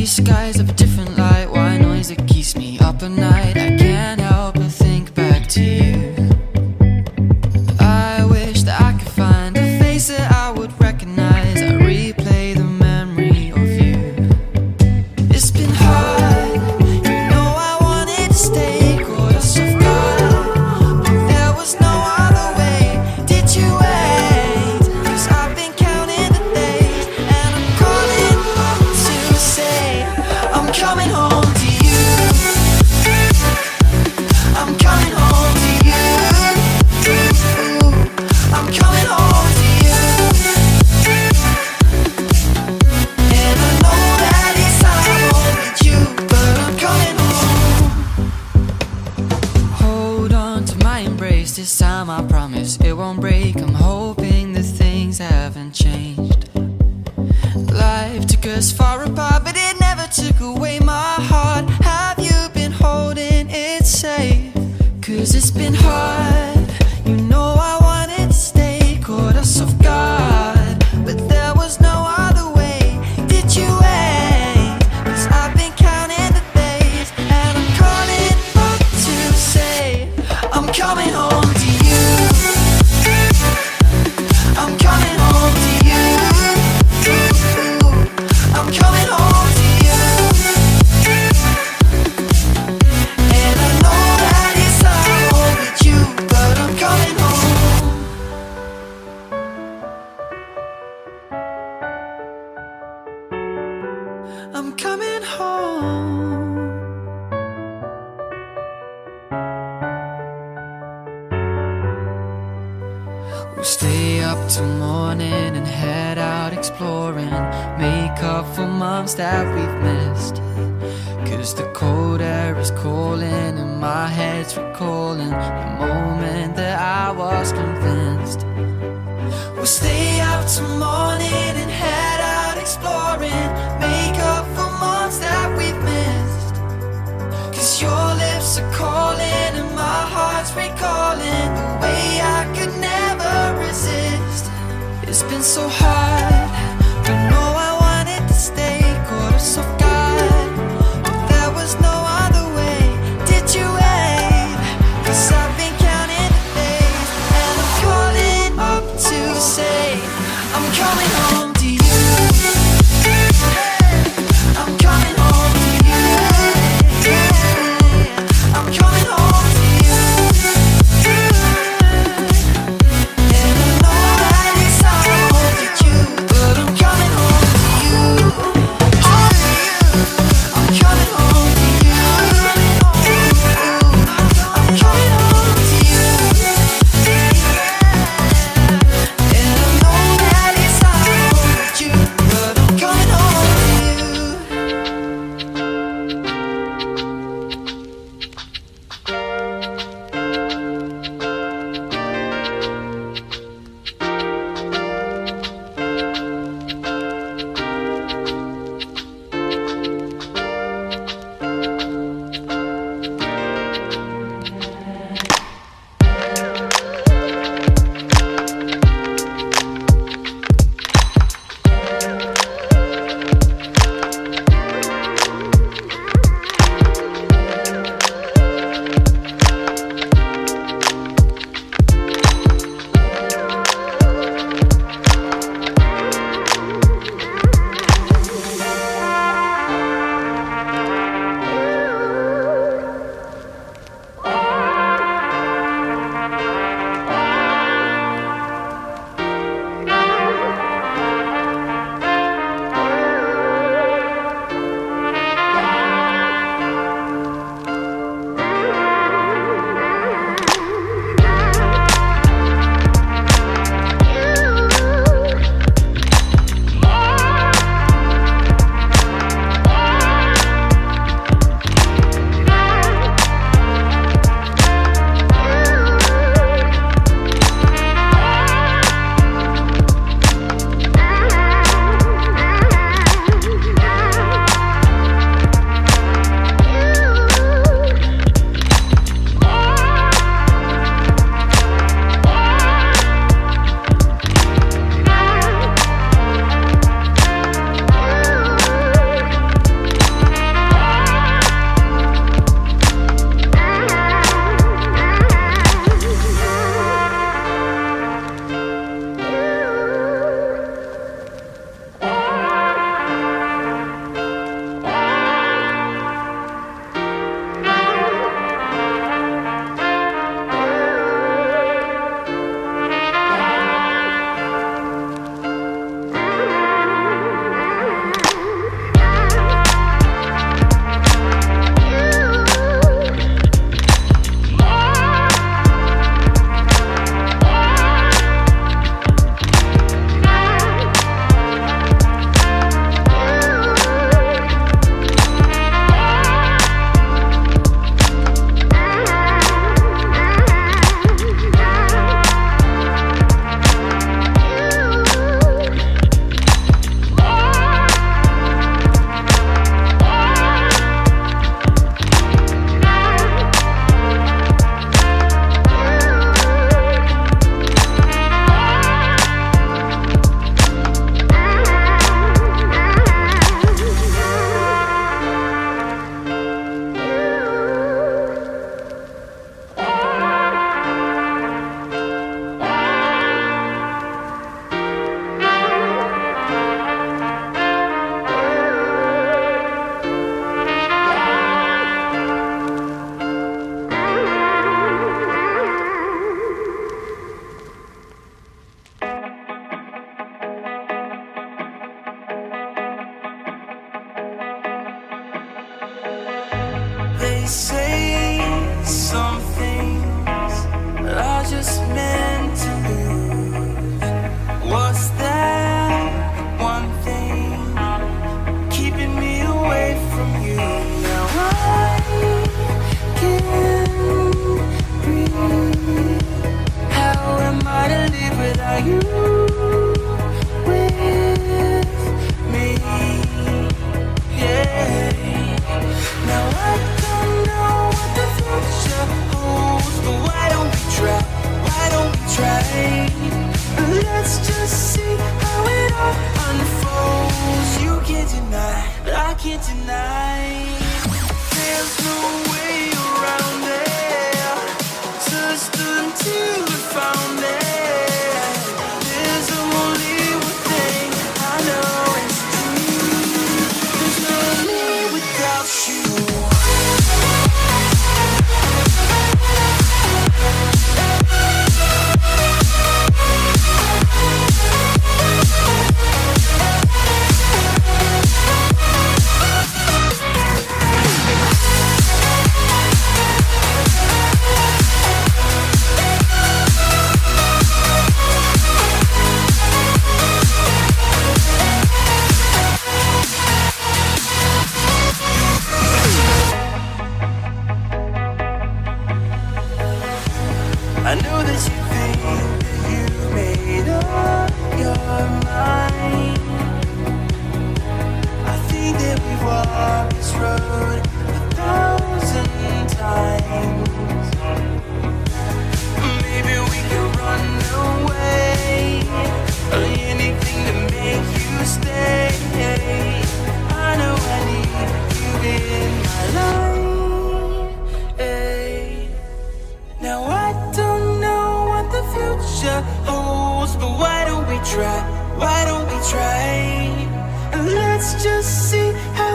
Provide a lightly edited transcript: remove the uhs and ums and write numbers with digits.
skies of a different light, white noise that keeps me up at night. I can't help but think back to you. I wish that I could find a face that I would recognize. I replay the memory of you. It's been hard, you know I wanted to stay, caught us off guard, but there was no other way. Did you wait? 'Cause I've been counting the days, and I'm calling up to say I'm coming home to you. I'm coming home to you. I'm coming home to you. And I know that it's hard with you, but I'm coming home. Hold on to my embrace, this time I promise it won't break. I'm hoping that things haven't changed. Life took us far apart, but it never took away my heart. Have you been holding it safe? 'Cause it's been hard, you know I wanted to stay, caught us off guard, but there was no other way. Did you wait? 'Cause I've been counting the days, and I'm calling up to say I'm coming home to you. I'm coming home to you. I'm coming home to you. And I know that it's hard with you, but I'm coming home. I'm coming home. We'll stay up till morning and head out exploring, make up for months that we've missed. 'Cause the cold air is calling and my head's recalling the moment that I was convinced. We'll stay up till morning and head out exploring, make up for months that we've missed. 'Cause your lips are calling and my heart's recalling the way I could never resist. It's been so hard, I know I wanted to stay, caught us off guard, but there was no other way. Did you wait? 'Cause I've been counting the days, and I'm calling up to say I'm coming home to you. I'm coming home to you. I'm coming home to you. And I know that it's hard with you, say some things that are just meant to lose. What's that one thing keeping me away from you? Now I can't breathe. How am I to live without you with me? Yeah. Now I don't know what the future holds, but why don't we try? Why don't we try? Let's just see how it all unfolds. You can't deny, but I can't deny. There's no way around it. Just until we found it. There's only one thing I know is true. There's no me without you. I know that you think that you made up your mind. I think that we've walked this road 1,000 times. Maybe we could run away, anything to make you stay. I know I need you in my life. Now I don't know what the future holds, but why don't we try? Why don't we try? Let's just see how